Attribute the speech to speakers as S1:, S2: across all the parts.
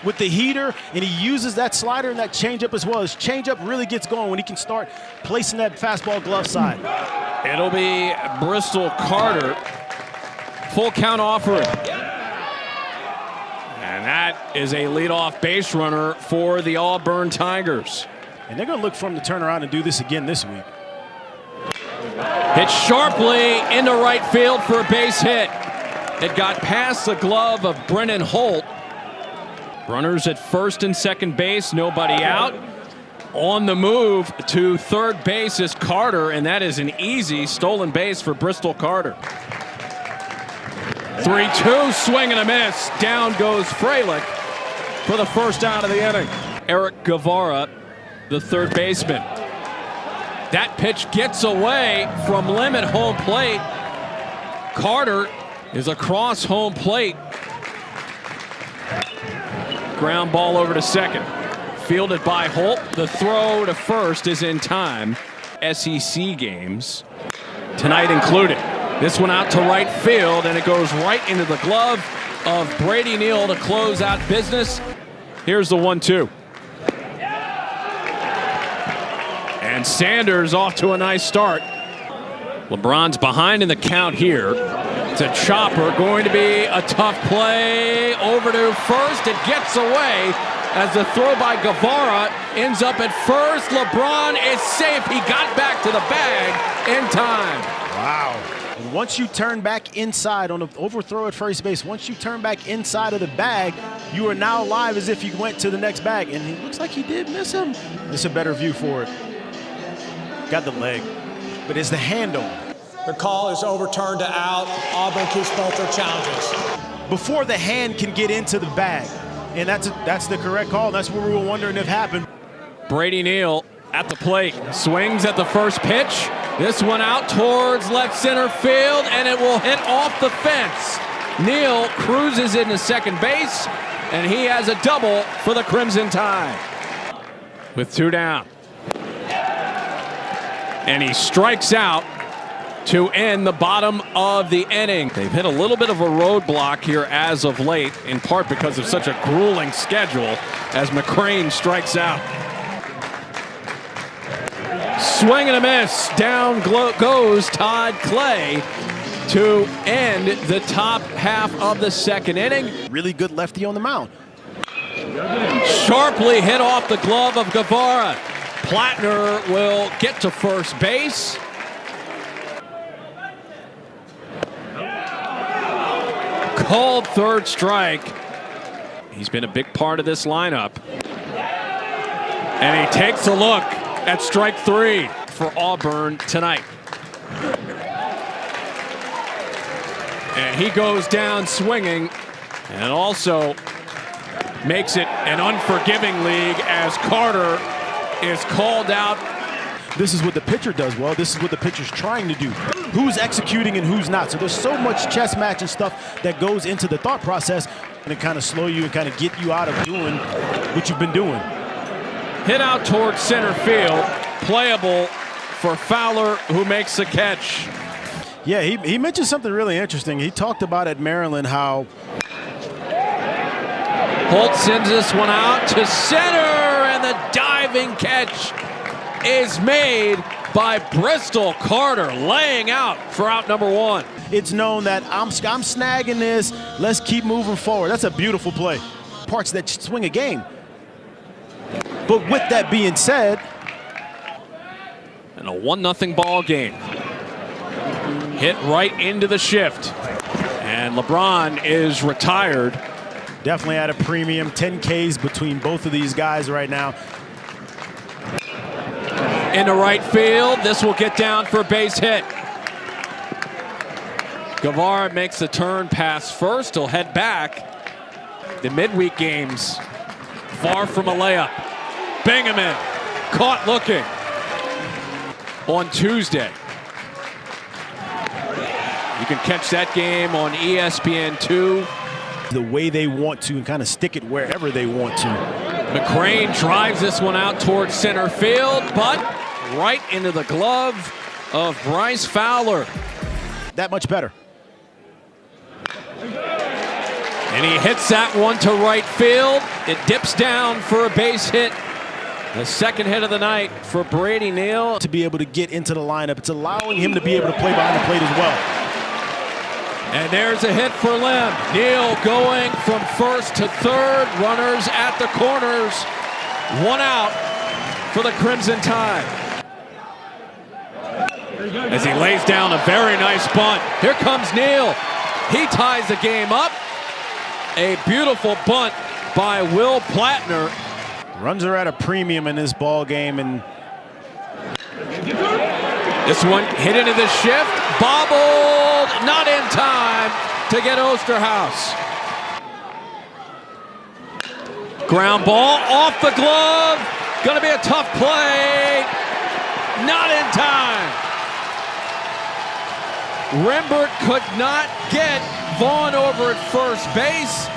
S1: with the heater, and he uses that slider and that changeup as well. His changeup really gets going when he can start placing that fastball glove side.
S2: It'll be Bristol Carter. Full count offering. And that is a leadoff base runner for the Auburn Tigers.
S1: And they're going to look for him to turn around and do this again this week.
S2: Hit sharply into right field for a base hit. It got past the glove of Brennan Holt. Runners at first and second base, nobody out. On the move to third base is Carter, and that is an easy stolen base for Bristol Carter. 3-2, swing and a miss. Down goes Freilich for the first out of the inning. Eric Guevara, the third baseman. That pitch gets away from Lim at home plate. Carter is across home plate. Ground ball over to second. Fielded by Holt. The throw to first is in time. SEC games tonight included. This one out to right field, and it goes right into the glove of Brady Neal to close out business. Here's the 1-2. And Sanders off to a nice start. LeBron's behind in the count here. It's a chopper, going to be a tough play. Over to first, it gets away as the throw by Guevara ends up at first. LeBron is safe. He got back to the bag in time.
S1: Wow. And once you turn back inside on an overthrow at first base, once you turn back inside of the bag, you are now live as if you went to the next bag. And it looks like he did miss him. It's a better view for it. Got the leg, but it's the handle.
S3: The call is overturned to out. Auburn keeps both their challenges.
S1: Before the hand can get into the bag. And that's the correct call. That's what we were wondering if happened.
S2: Brady Neal at the plate. Swings at the first pitch. This one out towards left center field, and it will hit off the fence. Neal cruises into second base, and he has a double for the Crimson Tide. With two down. And he strikes out to end the bottom of the inning. They've hit a little bit of a roadblock here as of late, in part because of such a grueling schedule as McCrane strikes out. Swing and a miss. Down goes Todd Clay to end the top half of the second inning.
S1: Really good lefty on the mound.
S2: Sharply hit off the glove of Guevara. Plattner will get to first base. Called third strike. He's been a big part of this lineup. And he takes a look at strike three for Auburn tonight. And he goes down swinging, and also makes it an unforgiving league as Carter is called out.
S1: This is what the pitcher does well. This is what the pitcher's trying to do. Who's executing and who's not. So there's so much chess match and stuff that goes into the thought process, and it kind of slow you and kind of get you out of doing what you've been doing.
S2: Hit out towards center field. Playable for Fowler, who makes the catch.
S1: Yeah, he mentioned something really interesting. He talked about at Maryland how
S2: Holt sends this one out to center, and the diving catch is made by Bristol Carter, laying out for out number one.
S1: It's known that I'm snagging this. Let's keep moving forward. That's a beautiful play. Parts that swing a game. But with that being said,
S2: and a 1-0 ball game. Hit right into the shift. And LeBron is retired.
S1: Definitely at a premium. 10 Ks between both of these guys right now.
S2: Into right field. This will get down for a base hit. Guevara makes the turn past first. He'll head back. The midweek games far from a layup. Bingaman caught looking on Tuesday. You can catch that game on ESPN2.
S1: The way they want to and kind of stick it wherever they want to.
S2: McCrane drives this one out towards center field, but right into the glove of Bryce Fowler.
S1: That much better.
S2: And he hits that one to right field. It dips down for a base hit. The second hit of the night for Brady Neal.
S1: To be able to get into the lineup, it's allowing him to be able to play behind the plate as well.
S2: And there's a hit for Lim. Neal going from first to third. Runners at the corners. One out for the Crimson Tide. As he lays down a very nice bunt. Here comes Neal. He ties the game up. A beautiful bunt by Will Plattner.
S1: Runs are at a premium in this ball game, and
S2: this one hit into the shift, bobbled, not in time to get Osterhaus. Ground ball off the glove, gonna be a tough play, not in time. Rembert could not get Vaughn over at first base.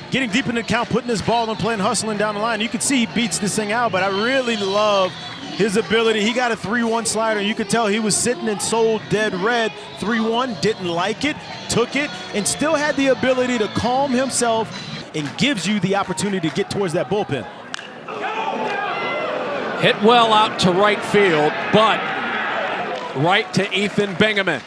S1: Getting deep in the count, putting this ball and playing, hustling down the line. You can see he beats this thing out, but I really love his ability. He got a 3-1 slider. You could tell he was sitting and sold dead red. 3-1, didn't like it, took it, and still had the ability to calm himself and gives you the opportunity to get towards that bullpen.
S2: Hit well out to right field, but right to Ethan Bingaman.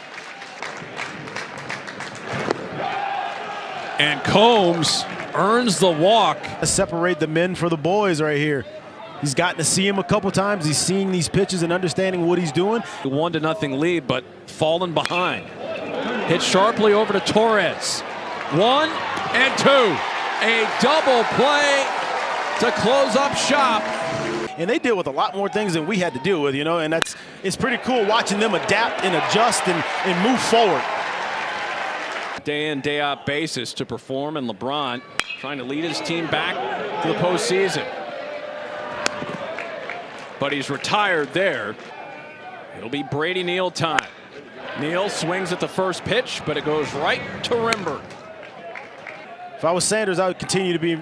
S2: And Combs earns the walk.
S1: Separate the men for the boys right here. He's gotten to see him a couple times. He's seeing these pitches and understanding what he's doing.
S2: 1-0 lead, but fallen behind. Hit sharply over to Torres. 1 and 2. A double play to close up shop.
S1: And they deal with a lot more things than we had to deal with, you know, and it's pretty cool watching them adapt and adjust and move forward.
S2: Day in, day out basis to perform, and LeBron trying to lead his team back to the postseason. But he's retired there. It'll be Brady Neal time. Neal swings at the first pitch, but it goes right to Rembert.
S1: If I was Sanders, I would continue to be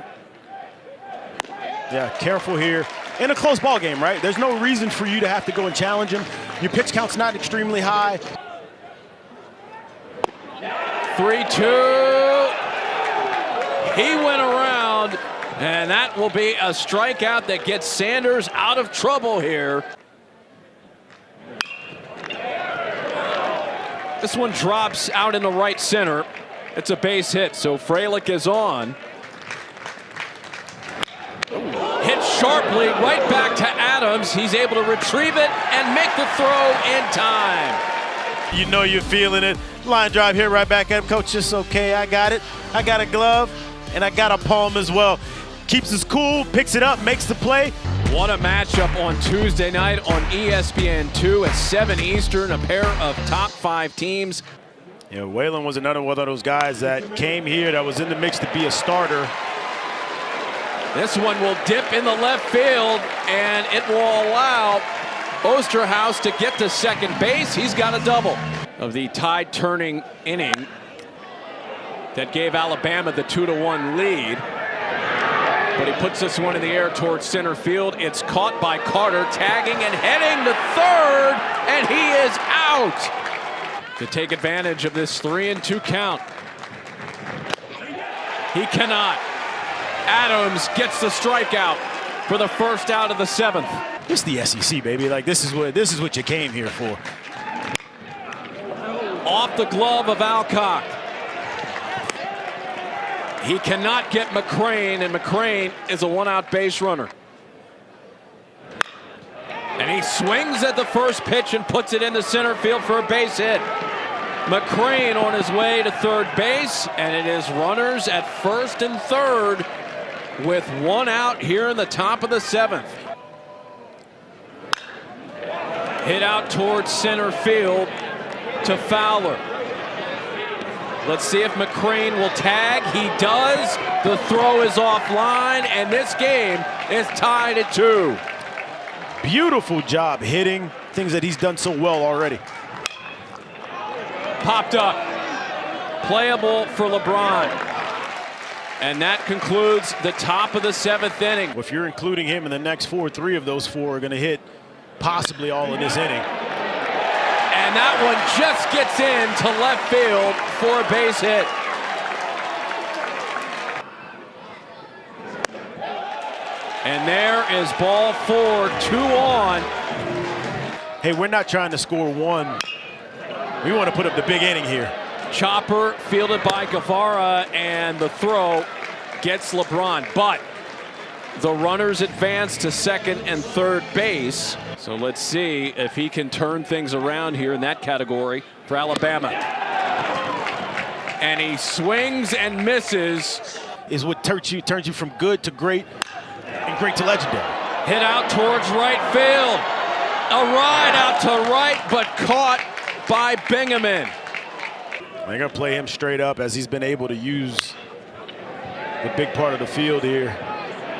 S1: careful here. In a close ball game, right? There's no reason for you to have to go and challenge him. Your pitch count's not extremely high.
S2: 3-2. He went around, and that will be a strikeout that gets Sanders out of trouble here. This one drops out in the right center. It's a base hit, so Frelick is on. Hit sharply right back to Adams. He's able to retrieve it and make the throw in time.
S1: You know you're feeling it. Line drive here, right back at him. Coach, just okay, I got it. I got a glove, and I got a palm as well. Keeps us cool, picks it up, makes the play.
S2: What a matchup on Tuesday night on ESPN2 at 7 Eastern, a pair of top 5 teams.
S1: Yeah, Waylon was another one of those guys that came here that was in the mix to be a starter.
S2: This one will dip in the left field, and it will allow Osterhaus to get to second base. He's got a double. Of the tide-turning inning that gave Alabama the 2-1 lead. But he puts this one in the air towards center field. It's caught by Carter, tagging and heading to third, and he is out to take advantage of this 3-2 count. He cannot. Adams gets the strikeout for the first out of the 7th.
S1: It's the SEC, baby. Like this is what you came here for.
S2: Off the glove of Alcock. He cannot get McCrane, and McCrane is a 1-out base runner. And he swings at the first pitch and puts it into center field for a base hit. McCrane on his way to third base, and it is runners at first and third with 1 out here in the top of the 7th. Hit out towards center field to Fowler. Let's see if McCrane will tag. He does. The throw is offline, and this game is tied at 2.
S1: Beautiful job hitting things that he's done so well already.
S2: Popped up. Playable for LeBron. And that concludes the top of the 7th inning.
S1: If you're including him in the next 4, 3 of those 4 are going to hit possibly all in this inning.
S2: And that one just gets into left field for a base hit. And there is ball 4, 2 on.
S1: Hey, we're not trying to score one. We want to put up the big inning here.
S2: Chopper fielded by Guevara, and the throw gets LeBron. But the runners advance to second and third base. So let's see if he can turn things around here in that category for Alabama. And he swings and misses.
S1: Is what turns you from good to great and great to legendary.
S2: Hit out towards right field. A ride out to right, but caught by Bingaman.
S1: They're going to play him straight up as he's been able to use the big part of the field here.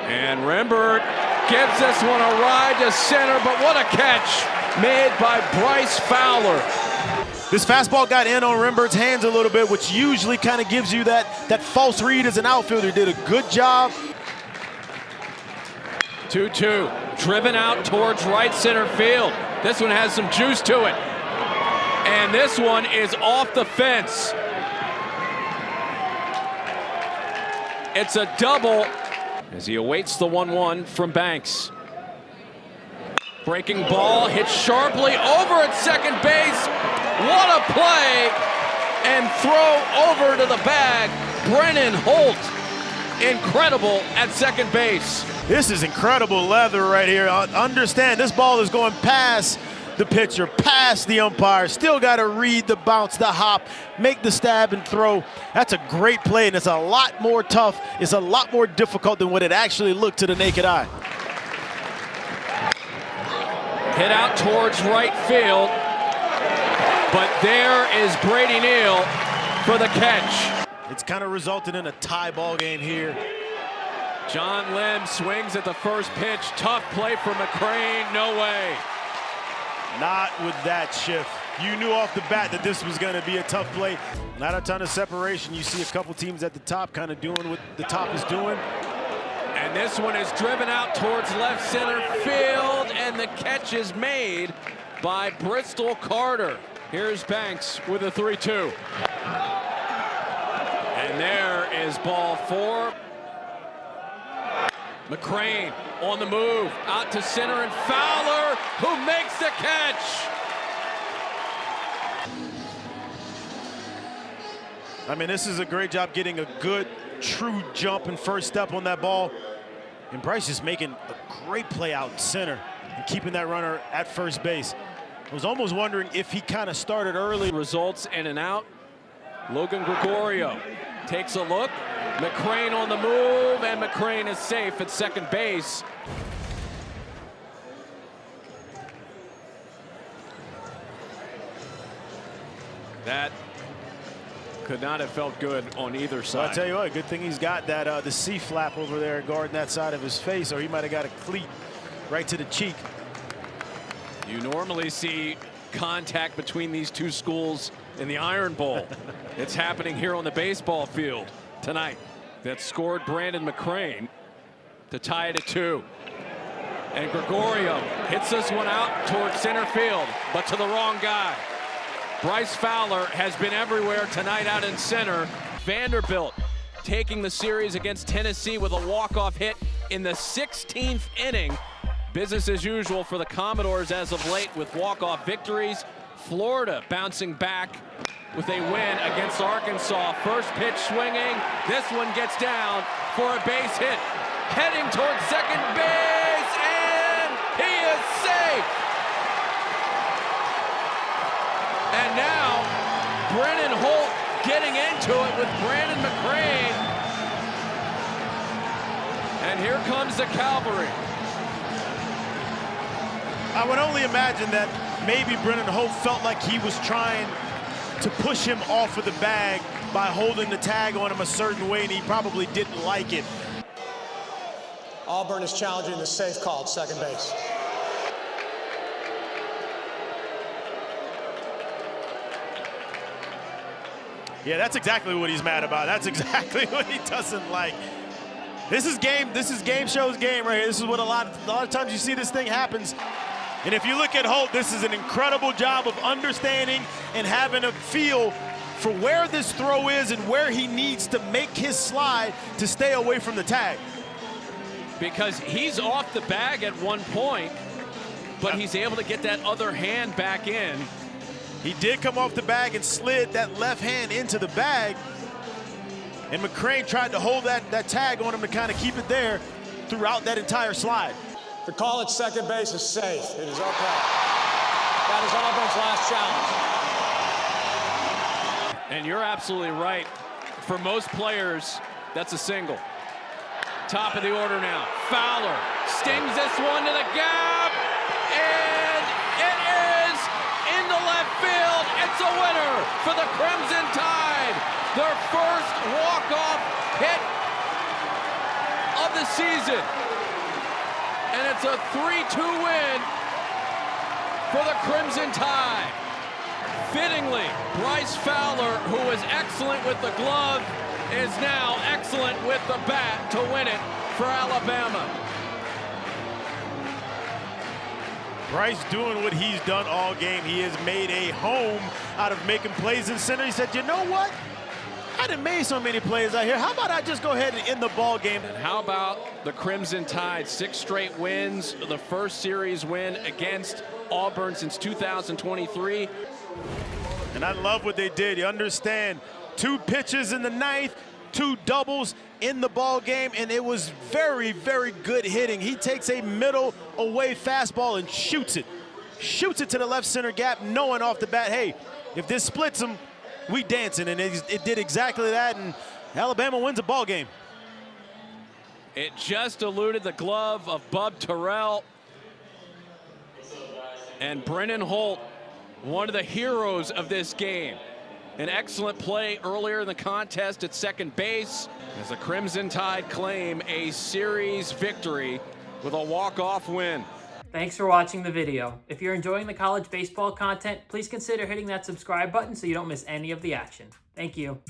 S2: And Rembert gives this one a ride to center, but what a catch made by Bryce Fowler.
S1: This fastball got in on Rembert's hands a little bit, which usually kind of gives you that false read as an outfielder. Did a good job.
S2: 2-2, driven out towards right center field. This one has some juice to it. And this one is off the fence. It's a double as he awaits the 1-1 from Banks. Breaking ball, hit sharply over at second base. What a play! And throw over to the bag. Brennan Holt, incredible at second base.
S1: This is incredible leather right here. Understand, this ball is going past the pitcher, past the umpire. Still got to read the bounce, the hop, make the stab and throw. That's a great play, and it's a lot more tough. It's a lot more difficult than what it actually looked to the naked eye.
S2: Hit out towards right field, but there is Brady Neal for the catch.
S1: It's kind of resulted in a tie ball game here.
S2: John Lim swings at the first pitch. Tough play for McCrane. No way.
S1: Not with that shift. You knew off the bat that this was going to be a tough play. Not a ton of separation. You see a couple teams at the top kind of doing what the top is doing.
S2: And this one is driven out towards left center field, and the catch is made by Bristol Carter. Here's Banks with a 3-2. And there is ball 4. McCrane on the move, out to center, and Fowler, who makes the catch.
S1: I mean, this is a great job getting a good, true jump and first step on that ball. And Bryce is making a great play out center and keeping that runner at first base. I was almost wondering if he kind of started early.
S2: Results in and out. Logan Gregorio takes a look. McCrane on the move, and McCrane is safe at second base. That could not have felt good on either side.
S1: Well, I'll tell you what, good thing he's got that the C flap over there guarding that side of his face, or he might have got a cleat right to the cheek.
S2: You normally see contact between these two schools in the Iron Bowl. It's happening here on the baseball field tonight. That scored Brandon McCrane to tie it at 2. And Gregorio hits this one out towards center field, but to the wrong guy. Bryce Fowler has been everywhere tonight out in center. Vanderbilt taking the series against Tennessee with a walk-off hit in the 16th inning. Business as usual for the Commodores as of late with walk-off victories. Florida bouncing back with a win against Arkansas. First pitch swinging. This one gets down for a base hit. Heading towards second base, and he is safe. And now, Brennan Holt getting into it with Brandon McCrane. And here comes the cavalry.
S1: I would only imagine that maybe Brennan Holt felt like he was trying to push him off of the bag by holding the tag on him a certain way, and he probably didn't like it.
S3: Auburn is challenging the safe call at second base.
S1: Yeah, that's exactly what he's mad about. That's exactly what he doesn't like. This is game show's game right here. This is what a lot of times you see this thing happens. And if you look at Holt, this is an incredible job of understanding and having a feel for where this throw is and where he needs to make his slide to stay away from the tag.
S2: because he's off the bag at one point, but he's able to get that other hand back in.
S1: He did come off the bag and slid that left hand into the bag, and McCrane tried to hold that tag on him to kind of keep it there throughout that entire slide.
S3: The call at second base is safe. It is okay. That is Auburn's last challenge.
S2: And you're absolutely right. For most players, that's a single. Top of the order now. Fowler stings this one to the gap, and it is into left field. It's a winner for the Crimson Tide. Their first walk-off hit of the season. And it's a 3-2 win for the Crimson Tide. Fittingly, Bryce Fowler, who was excellent with the glove, is now excellent with the bat to win it for Alabama.
S1: Bryce doing what he's done all game. He has made a home out of making plays in center. He said, you know what? I done made so many plays out here. How about I just go ahead and end the ball game?
S2: And how about the Crimson Tide? 6 straight wins, the first series win against Auburn since 2023.
S1: And I love what they did. You understand, 2 pitches in the ninth, 2 doubles in the ball game, and it was very, very good hitting. He takes a middle away fastball and shoots it to the left center gap, knowing off the bat, hey, if this splits him, we dancing. And it did exactly that, and Alabama wins a ball game.
S2: It just eluded the glove of Bub Terrell. And Brennan Holt, one of the heroes of this game. An excellent play earlier in the contest at second base as the Crimson Tide claim a series victory with a walk-off win.
S4: Thanks for watching the video. If you're enjoying the college baseball content, please consider hitting that subscribe button so you don't miss any of the action. Thank you.